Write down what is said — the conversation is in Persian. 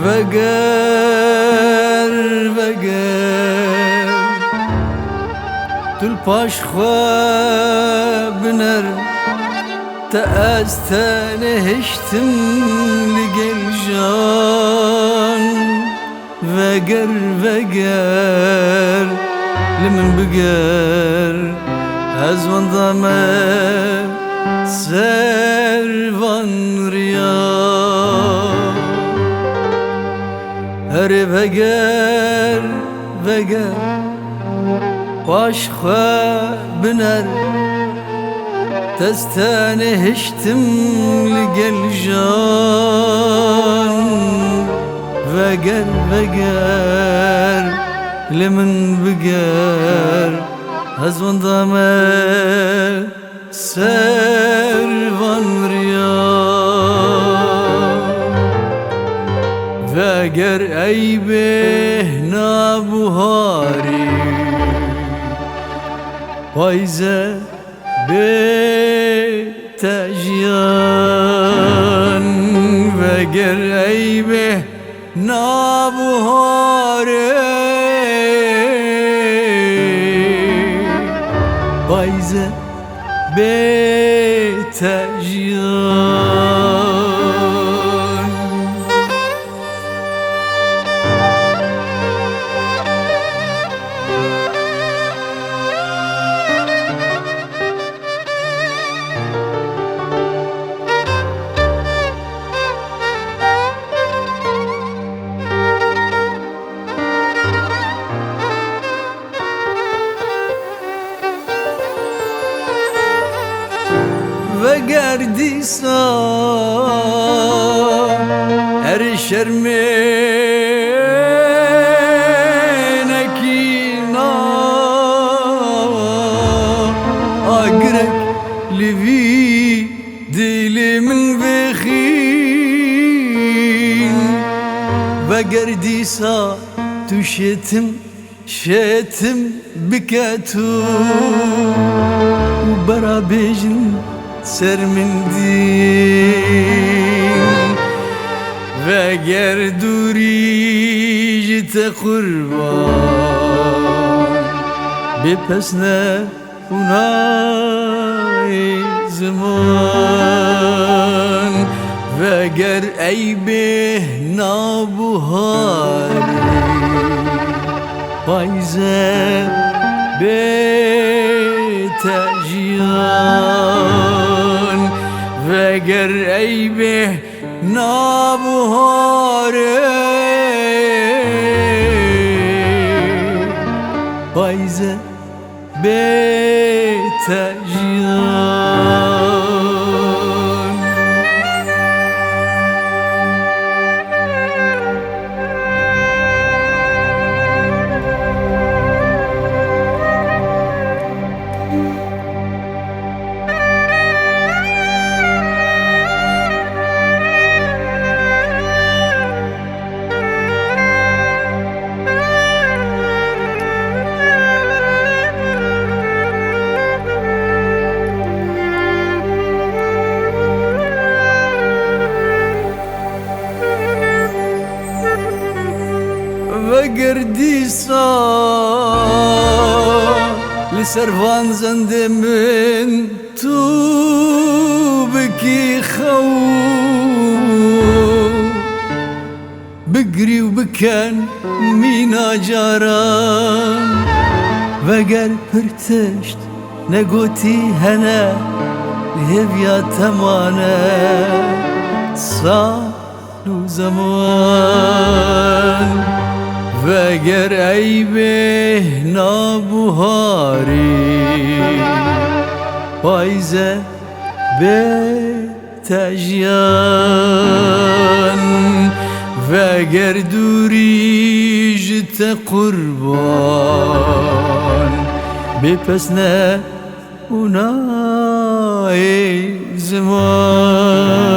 وگر دل پاش خواه بنر تا از تنهشتم لگل جان وگر لمن بگر از وندامه سروان ریا هره وگر باش خواه بنر دستانه هشتم لگل جان وگر لمن بگر از وندامه سروان ریا وگر ای به نابهاری پایزه به تجیان وگر ای به نابهاری پایزه به تجیان وگر دیسا هر شرمینکینا آگرک لوی دل من بخین وگر دیسا تو شتم بکتو و برا بیجن سر من دین وگر دوری جت قربان بپسنه اونای زمان وگر ای به نابهاری پایزه به تجیان وگر ای به نابهاری پایزه به تجیان وگر دیسا لسروان زنده من تو بکی خو بگری و بکن مینا جاران وگر پرتشت نگوتی هنه لهویا تمانه سال و زمان وگر ای به نابهاری پایزه به تجیان وگر دوری جت قربان بپسنه اونای زمان